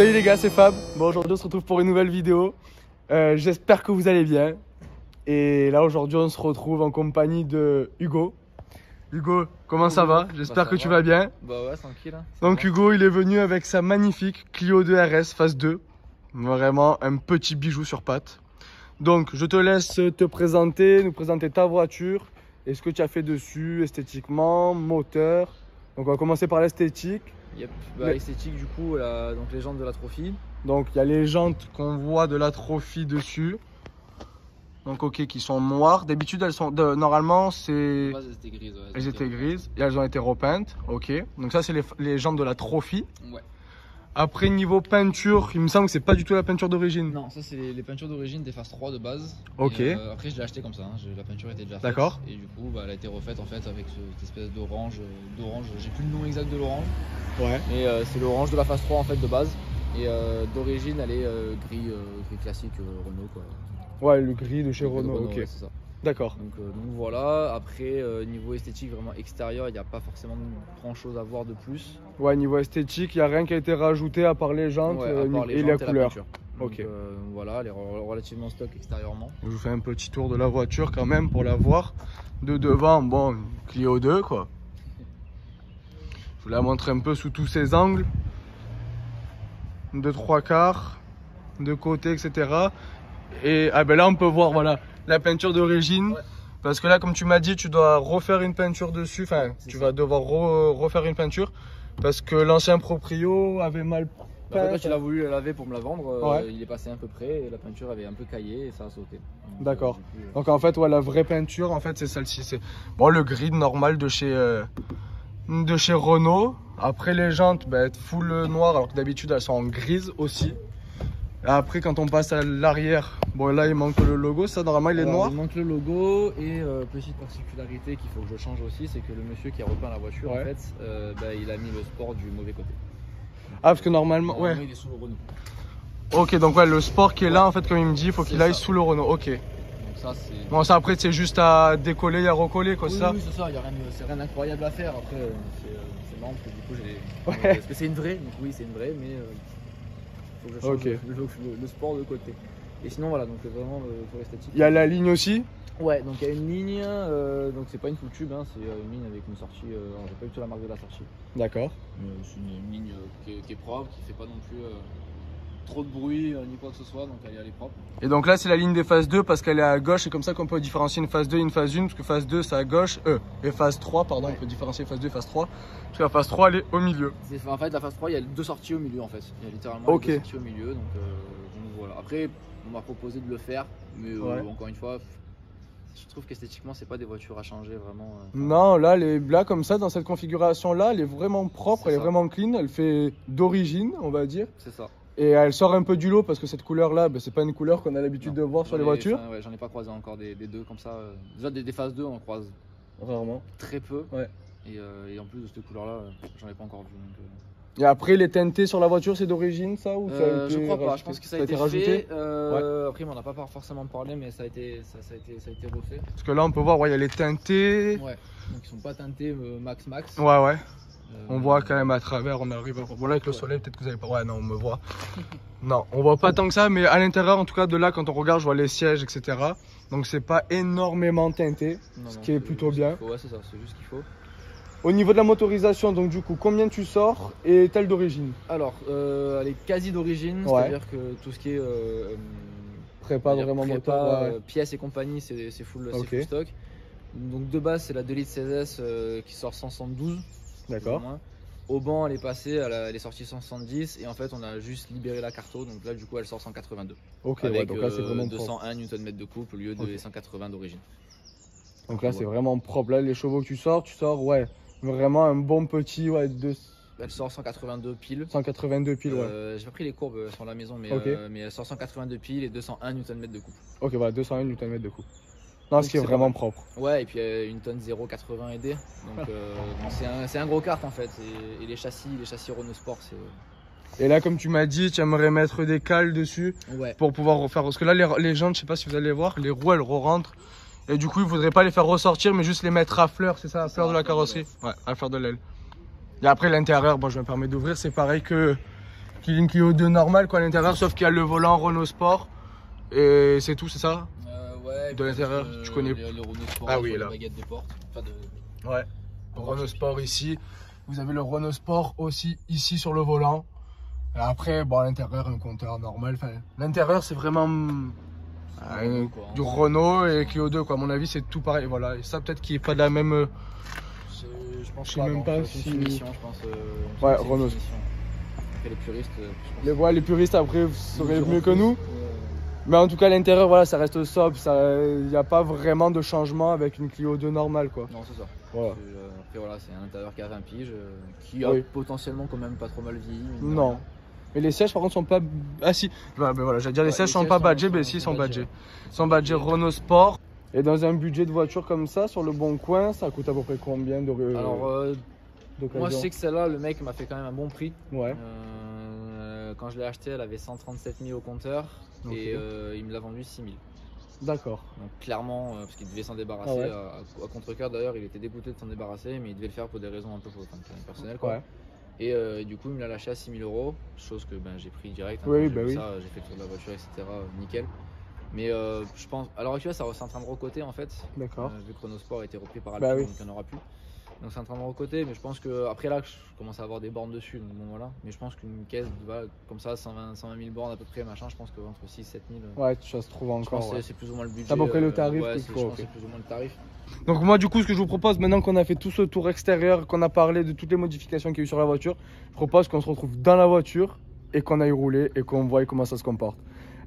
Salut les gars, c'est Fab. Bon, aujourd'hui on se retrouve pour une nouvelle vidéo. J'espère que vous allez bien. Et là aujourd'hui on se retrouve en compagnie de Hugo. Hugo, comment ça va? J'espère que tu vas bien. Bah ouais, tranquille. Hein. Donc Hugo, il est venu avec sa magnifique Clio 2 RS phase 2. Vraiment un petit bijou sur pattes. Donc je te laisse te présenter, nous présenter ta voiture et ce que tu as fait dessus, esthétiquement, moteur. Donc on va commencer par l'esthétique. Yep. Bah, esthétique du coup, donc les jantes de la Trophy. Donc il y a les jantes qu'on voit de la Trophy dessus. Donc ok, qui sont noires. D'habitude elles sont normalement c'est. Elles étaient grises. Ouais, elles étaient grises et elles ont été repeintes. Ok. Donc ça c'est les jantes de la Trophy. Ouais. Après niveau peinture, il me semble que c'est pas du tout la peinture d'origine. Non, ça c'est les peintures d'origine des phases 3 de base. Ok. Et, après je l'ai acheté comme ça, hein. La peinture était déjà faite. D'accord. Et du coup elle a été refaite en fait avec cette espèce d'orange. J'ai plus le nom exact de l'orange. Ouais. Mais c'est l'orange de la phase 3 en fait de base. Et d'origine elle est gris classique Renault quoi. Ouais, le gris de chez Renault. Ok. Ouais, c'est ça. D'accord. Donc voilà, après niveau esthétique vraiment extérieur, il n'y a pas forcément grand chose à voir de plus. Ouais, niveau esthétique, il n'y a rien qui a été rajouté à part les jantes, ouais, et la couleur. Ok. Voilà, elle est relativement stock extérieurement. Je vous fais un petit tour de la voiture quand même pour la voir. De devant, bon, une Clio 2 quoi. Je vous la montre un peu sous tous ses angles. De 3/4, de côté, etc. Et ah ben là on peut voir voilà la peinture d'origine. Ouais. Parce que là comme tu m'as dit tu dois refaire une peinture dessus. Enfin tu vas devoir refaire une peinture. Parce que l'ancien proprio avait mal peint. Quand il a voulu la laver pour me la vendre, ouais. Il est passé un peu près et la peinture avait un peu caillé et ça a sauté. D'accord. Donc en fait ouais, la vraie peinture en fait c'est celle-ci. C'est bon, le gris normal de chez Renault. Après les jantes ben, full noir alors que d'habitude elles sont en grise aussi. Après quand on passe à l'arrière, bon là il manque le logo, ça normalement il est noir. Il manque le logo et petite particularité qu'il faut que je change aussi, c'est que le monsieur qui a repeint la voiture en fait, il a mis le sport du mauvais côté. Ah parce que normalement ouais. Il est sous le Renault. Ok donc ouais le sport qui est là en fait comme il me dit il faut qu'il aille sous le Renault. Ok. Donc ça c'est. Bon ça après c'est juste à décoller et à recoller quoi, oui, ça. Oui c'est ça, c'est rien d'incroyable à faire. Après c'est marrant parce que du coup j'ai. Ouais. Parce que c'est une vraie, donc oui c'est une vraie mais. Faut que je change le sport de côté. Et sinon voilà, donc vraiment pour l'esthétique. Il y a la ligne aussi. Ouais, donc il y a une ligne, donc c'est pas une full tube, hein, c'est une ligne avec une sortie, alors j'ai pas du tout la marque de la sortie. D'accord. C'est une ligne qui est propre, qui fait pas non plus trop de bruit ni quoi que ce soit, donc elle est propre. Et donc là c'est la ligne des phases 2 parce qu'elle est à gauche et comme ça qu'on peut différencier une phase 2 et une phase 1 parce que phase 2 c'est à gauche, et phase 3 pardon, ouais. On peut différencier phase 2 et phase 3 parce que la phase 3 elle est au milieu. En fait la phase 3 il y a deux sorties au milieu en fait, il y a littéralement deux sorties au milieu, donc voilà. Après on m'a proposé de le faire, mais encore une fois je trouve qu'esthétiquement c'est pas des voitures à changer vraiment. Non là comme ça dans cette configuration là elle est vraiment propre, elle est vraiment clean, elle fait d'origine on va dire. C'est ça. Et elle sort un peu du lot parce que cette couleur là, c'est pas une couleur qu'on a l'habitude de voir sur les voitures. Ouais, j'en ai pas croisé encore des deux comme ça. Déjà des phases 2 on en croise rarement. Très peu. Ouais. Et en plus de cette couleur là, j'en ai pas encore vu. Donc, Et après les teintés sur la voiture c'est d'origine ça ou ça a été je crois pas, je pense que ça a été rajouté. Après on en a pas forcément parlé mais ça a été refait. Parce que là on peut voir, il y a les teintés. Ouais, donc ils sont pas teintés max. Ouais. On voit quand même à travers, on arrive à voir. Bon là avec le soleil peut-être que vous avez pas. Ouais non on me voit. Non on voit pas tant que ça mais à l'intérieur en tout cas de là quand on regarde je vois les sièges etc. Donc c'est pas énormément teinté, ce qui est plutôt bien. Ouais c'est ça, c'est juste ce qu'il faut. Au niveau de la motorisation donc du coup combien tu sors et telle d'origine? Alors elle est quasi d'origine, c'est-à-dire que tout ce qui est prépa vraiment moteur, pièces et compagnie c'est full stock. Donc de base c'est la 2 litres 16S qui sort 172. D'accord. Au banc elle est passée, elle est sortie 170 et en fait on a juste libéré la carto donc là du coup elle sort 182. Ok, avec donc là c'est vraiment 201 Nm de couple au lieu de 180 d'origine. Donc là c'est vraiment propre, là les chevaux que tu sors ouais vraiment un bon petit Elle sort 182 piles. 182 piles ouais. J'ai pas pris les courbes sur la maison mais elle sort 182 piles et 201 Nm de couple. Ok voilà 201 Nm de couple. Non, ce qui est vraiment propre. Ouais, et puis une tonne 0,80 aidé. Donc c'est un gros kart en fait. Et les châssis Renault Sport, c'est. Et là, comme tu m'as dit, tu aimerais mettre des cales dessus pour pouvoir refaire. Parce que là, les jantes, je sais pas si vous allez voir, les roues elles re-rentrent. Et du coup, il faudrait pas les faire ressortir, mais juste les mettre à fleur, c'est ça, à fleur de la carrosserie. Ouais, à fleur de l'aile. Et après, l'intérieur, bon, je me permets d'ouvrir, c'est pareil que Une Clio 2 normale quoi à l'intérieur, sauf qu'il y a le volant Renault Sport. Et c'est tout, c'est ça? Ouais. De l'intérieur, tu connais. Le Renault Sport, ah oui, la là. baguette des portes. Enfin Ouais, le Renault Sport ici. Vous avez le Renault Sport aussi ici sur le volant. Et après, bon, à l'intérieur, un compteur normal. Enfin, l'intérieur, c'est vraiment du Renault et Clio 2, quoi. À mon avis, c'est tout pareil. Voilà. Et ça, peut-être qu'il n'est pas de la même. Je sais même pas si. Finition, je pense. Ouais, Renault. Après, les puristes. Les puristes, après, vous saurez mieux que nous. Mais en tout cas, à l'intérieur, voilà, ça reste sobre. Il n'y a pas vraiment de changement avec une Clio 2 normale, quoi. Non, c'est ça. Voilà. Après, voilà, c'est un intérieur qui a 20 piges, qui a potentiellement quand même pas trop mal vieilli. Non. Mais les sièges, par contre, sont pas. Ah si. Ben voilà, j'allais dire, les sièges sont pas badgés, mais si, ils sont badgés. Ils sont badgés Renault Sport. Et dans un budget de voiture comme ça, sur le bon coin, ça coûte à peu près combien de. Alors, moi, je sais que celle-là, le mec m'a fait quand même un bon prix. Ouais. Quand je l'ai achetée, elle avait 137 000 au compteur et il me l'a vendue 6 000. D'accord. Donc clairement, parce qu'il devait s'en débarrasser, à contre-cœur d'ailleurs, il était dégoûté de s'en débarrasser, mais il devait le faire pour des raisons un peu personnelles. Quoi. Ouais. Et du coup, il me l'a lâché à 6 000 €, chose que j'ai pris direct. Oui, j'ai fait le tour de la voiture, etc. Nickel. Mais je pense, à l'heure actuelle, c'est en train de recoter en fait. D'accord. Vu que Renault Sport a été repris par Alpine, donc il n'y en aura plus. Donc c'est en train de recoter, mais je pense que après là, je commence à avoir des bornes dessus, donc bon voilà. Mais je pense qu'une caisse, voilà, comme ça, 120 000 bornes à peu près, machin, je pense qu'entre 6 000 et 7 000. Ouais, ça se trouve encore. C'est plus ou moins le budget. T'as à peu près le tarif. Ouais, je pense que c'est plus ou moins le tarif. Donc moi, du coup, ce que je vous propose, maintenant qu'on a fait tout ce tour extérieur, qu'on a parlé de toutes les modifications qu'il y a eu sur la voiture, je propose qu'on se retrouve dans la voiture et qu'on aille rouler et qu'on voit comment ça se comporte.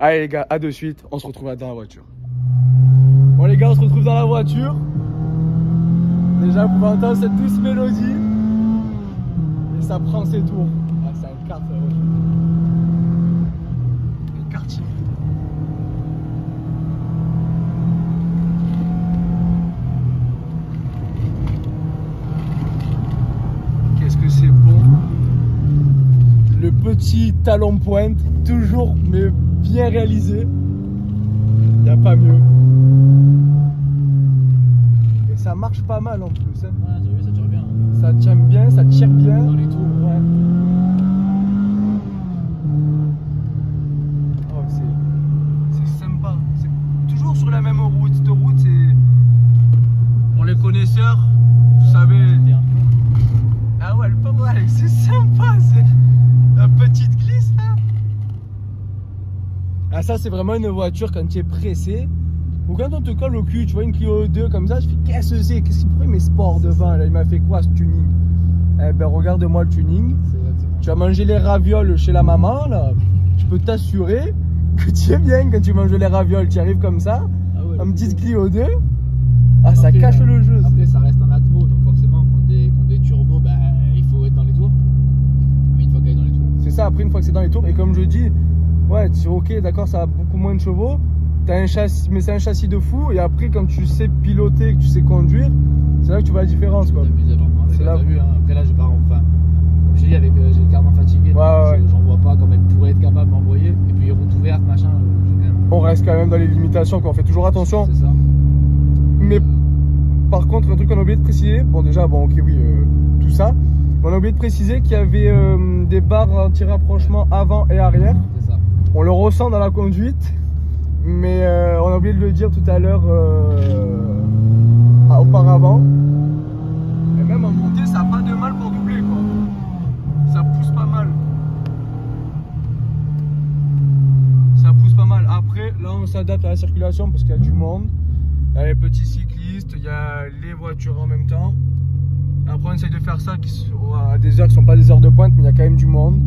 Allez les gars, à de suite, on se retrouve dans la voiture. Bon les gars, on se retrouve dans la voiture. Déjà, vous pouvez entendre cette douce mélodie. Et ça prend ses tours. Ah, c'est un kart, ça, ouais. Un karting. Qu'est-ce que c'est bon. Le petit talon pointe, toujours, mais bien réalisé. Il n'y a pas mieux. Ça marche pas mal en plus. Hein. Ouais, t'as vu, ça tire bien. Ça tient bien, ça tire bien. Dans les tours. Ouais. Oh, c'est sympa. C'est toujours sur la même route. Cette route, c'est. Pour les connaisseurs, vous savez. Ah ouais, elle est pas mal. C'est sympa. C'est la petite glisse là. Ah, ça, c'est vraiment une voiture quand tu es pressé. Ou quand on te colle au cul, tu vois une Clio 2 comme ça, je fais qu'est-ce que c'est? Qu'est-ce qu'il pourrait mes sports devant là? Il m'a fait quoi ce tuning? Eh ben regarde-moi le tuning. Tu as mangé les ravioles chez la maman là. Je peux t'assurer que tu es bien quand tu manges les ravioles. Tu arrives comme ça, une petite Clio 2. Ah après, ça cache le jeu. Après ça reste en atmo, donc forcément contre des turbos, il faut être dans les tours. Mais une fois qu'elle est dans les tours. C'est ça, après une fois que c'est dans les tours, et comme je dis, ouais, ok, d'accord, ça a beaucoup moins de chevaux. T'as un châssis, mais c'est un châssis de fou, et après quand tu sais piloter, que tu sais conduire, c'est là que tu vois la différence quoi. C'est là. Vu, hein. Après là j'ai pas, enfin, comme je dis avec j'ai le cardan fatigué, j'en vois pas comme elle pourrait être capable d'envoyer. Et puis route ouverte, machin, j'ai quand même. On reste quand même dans les limitations, on fait toujours attention. C'est ça. Mais par contre, un truc qu'on a oublié de préciser, bon déjà, bon ok oui, tout ça, mais on a oublié de préciser qu'il y avait des barres anti-rapprochement avant et arrière. C'est ça. On le ressent dans la conduite. Mais on a oublié de le dire tout à l'heure auparavant. Et même en montée, ça n'a pas de mal pour doubler quoi. Ça pousse pas mal. Ça pousse pas mal. Après, là on s'adapte à la circulation parce qu'il y a du monde. Il y a les petits cyclistes, il y a les voitures en même temps. Après on essaye de faire ça à des heures qui ne sont pas des heures de pointe, mais il y a quand même du monde.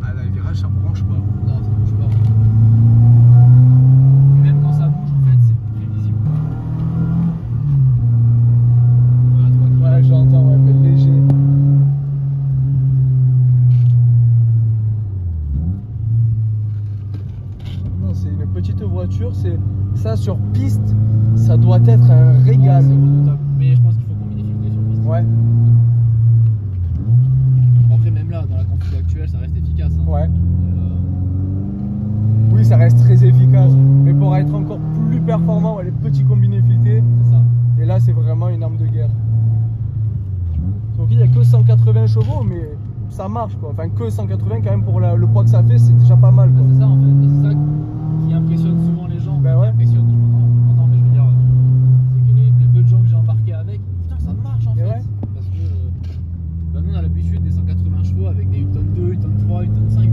Ah là, le virage ça branche pas. Non, ça bouge pas. Et même quand ça bouge, en fait, c'est prévisible. Ouais, j'entends, ouais, mais léger. Non, c'est une petite voiture, c'est ça sur piste, ça doit être un régal. Ouais, c'est redoutable. Mais je pense qu'il faut qu'on difficulté sur piste. Ouais. Après, même là, dans la config actuelle, ça reste efficace. Hein. Ouais. Oui, ça reste très efficace. Mais pour être encore plus performant, les petits combinés filetés. C'est ça. Et là, c'est vraiment une arme de guerre. Donc il n'y a que 180 chevaux, mais ça marche quoi. Enfin que 180 quand même pour le poids que ça fait, c'est déjà pas mal quoi. C'est ça en fait, c'est ça qui impressionne souvent les gens. Ben ouais. Impressionne, je m'entends, mais je veux dire, c'est que les peu de gens que j'ai embarqués avec, putain ça marche en fait. Ouais. Parce que nous on a l'habitude des 180 chevaux avec des 1 tonne 2, 1 tonne 3, 1 tonne 5.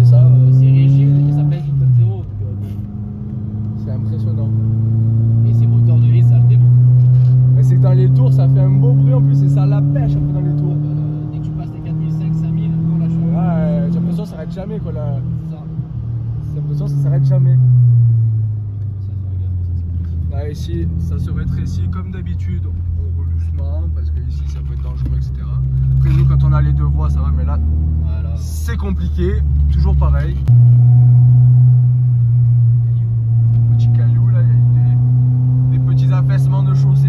Et ça c'est rigide et ça pèse 1 tonne 0. C'est impressionnant. Et ces moteurs de vis ça le démonte. Mais c'est que dans les tours ça fait un beau bruit en plus et ça la pêche après dans les tours. Dès que tu passes les 4500, 5000, on lâche. Ouais, j'ai l'impression que ça s'arrête jamais quoi là. C'est ça. J'ai l'impression que ça s'arrête jamais. Là ici ça se rétrécit comme d'habitude, on roule doucement parce que ici ça peut être dangereux etc. Après nous quand on a les deux voies ça va mais là voilà. C'est compliqué, toujours pareil. Petit caillou là, il y a eu des petits affaissements de chaussée.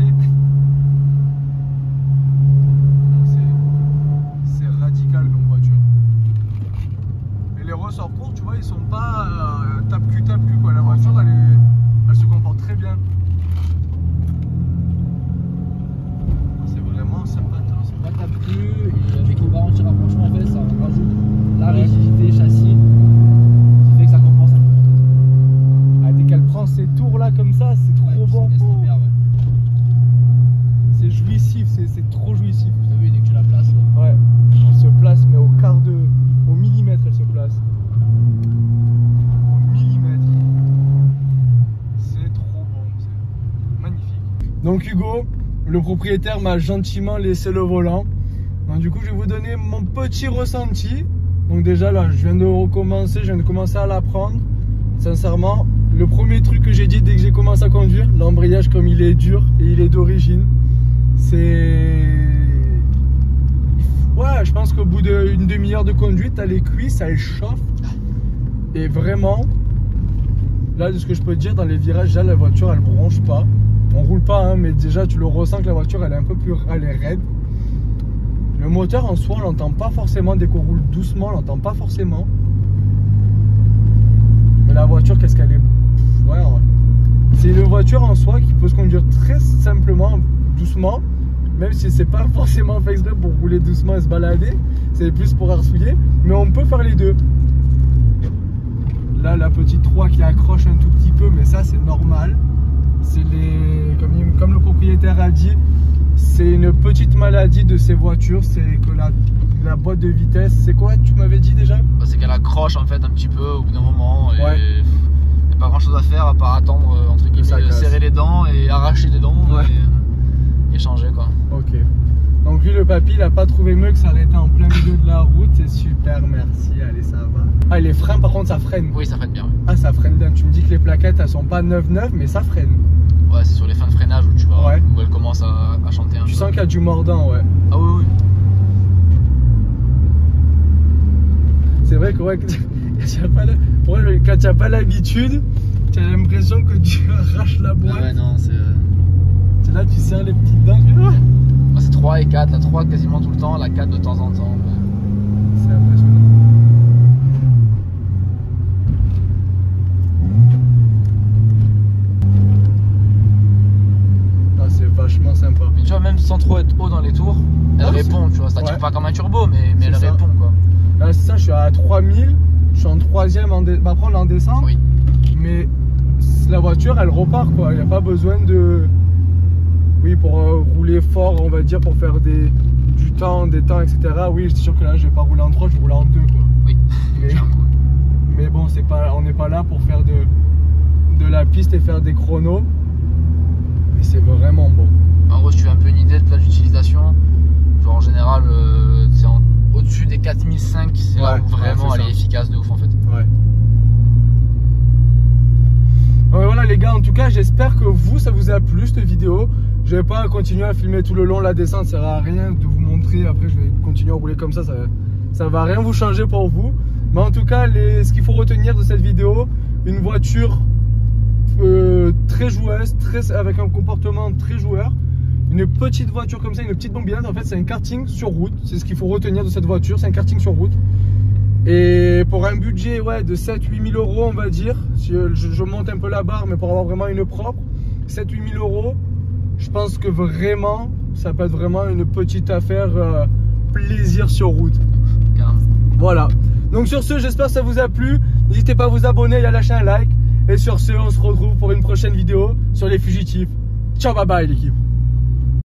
C'est radical comme voiture. Et les ressorts courts tu vois ils sont pas tape-cul quoi, la voiture elle se comporte très bien. C'est vraiment sympa. C'est pas tape-cul et avec les barres anti-rapprochement en fait ça rajoute la rigidité châssis qui fait que ça compense un peu. Ah, dès qu'elle prend ces tours là comme ça c'est trop bon. C'est jouissif, c'est trop jouissif. T'as vu dès que tu la places ouais, elle se place mais au millimètre elle se place. Donc Hugo, le propriétaire m'a gentiment laissé le volant. Donc du coup je vais vous donner mon petit ressenti. Donc déjà là je viens de commencer à l'apprendre. Sincèrement, le premier truc que j'ai dit dès que j'ai commencé à conduire, l'embrayage comme il est dur et il est d'origine, c'est... Ouais, je pense qu'au bout d'une demi-heure de conduite, t'as les cuisses, elles chauffent. Et vraiment, là de ce que je peux te dire, dans les virages, déjà la voiture elle bronche pas. On roule pas hein, mais déjà tu le ressens que la voiture elle est un peu plus elle est raide. Le moteur en soi on l'entend pas forcément, dès qu'on roule doucement on l'entend pas forcément. Mais la voiture qu'est-ce qu'elle est... Ouais, c'est une voiture en soi qui peut se conduire très simplement, doucement. Même si c'est pas forcément fait exprès pour rouler doucement et se balader. C'est plus pour arsouiller. Mais on peut faire les deux. Là la petite 3 qui accroche un tout petit peu mais ça c'est normal. C'est comme le propriétaire a dit, c'est une petite maladie de ces voitures, c'est que la boîte de vitesse, c'est quoi tu m'avais dit déjà? C'est qu'elle accroche en fait un petit peu au bout d'un moment et ouais. Il n'y a pas grand chose à faire à part attendre entre guillemets, serrer les dents et arracher les dents ouais. et changer quoi. Ok. Donc lui le papy il a pas trouvé mieux que s'arrêter en plein milieu de la route, c'est super, merci, allez ça va. Ah les freins par contre ça freine. Oui ça freine bien. Ouais. Ah ça freine bien, tu me dis que les plaquettes elles sont pas 9,9 mais ça freine. Ouais c'est sur les fins de freinage où tu vois ouais. Où elle commence à chanter un peu. Tu sens qu'il y a du mordant ouais. Ah oui oui. C'est vrai que ouais, quand tu n'as pas l'habitude, tu as l'impression que tu arraches la boîte. Ah ouais non c'est... Là tu serres les petites dents. C'est 3 et 4, la 3 quasiment tout le temps, la 4 de temps en temps. C'est impressionnant. Ah, c'est vachement sympa. Mais tu vois, même sans trop être haut dans les tours, elle répond, tu vois. Ça tire pas comme un turbo, mais elle répond quoi. Là, c'est ça, je suis à 3000, je suis en 3ème bah, prendre en descente. Oui. Mais la voiture, elle repart quoi. Il n'y a pas besoin de. Oui, pour rouler fort, on va dire, pour faire des temps, etc. Oui, c'est sûr que là, je vais pas rouler en 3, je vais rouler en 2, quoi. Oui. Mais bon, on n'est pas là pour faire de la piste et faire des chronos. Mais c'est vraiment bon. En gros, si tu as un peu une idée de plage d'utilisation, genre en général, c'est au-dessus des 4005, c'est là où vraiment elle est efficace de ouf, en fait. Ouais. Donc voilà les gars, en tout cas, j'espère que ça vous a plu, cette vidéo. Je vais pas continuer à filmer tout le long la descente, ça sert à rien de vous montrer. Après je vais continuer à rouler comme ça va rien vous changer pour vous. Mais en tout cas, ce qu'il faut retenir de cette vidéo, une voiture très joueuse, avec un comportement très joueur. Une petite voiture comme ça, une petite bombinette, en fait c'est un karting sur route. C'est ce qu'il faut retenir de cette voiture, c'est un karting sur route. Et pour un budget de 7-8 000 euros on va dire, si je monte un peu la barre, mais pour avoir vraiment une propre, 7-8 000 euros, je pense que vraiment, ça peut être vraiment une petite affaire plaisir sur route. Voilà. Donc sur ce, j'espère que ça vous a plu. N'hésitez pas à vous abonner et à lâcher un like. Et sur ce, on se retrouve pour une prochaine vidéo sur les fugitifs. Ciao, bye bye l'équipe.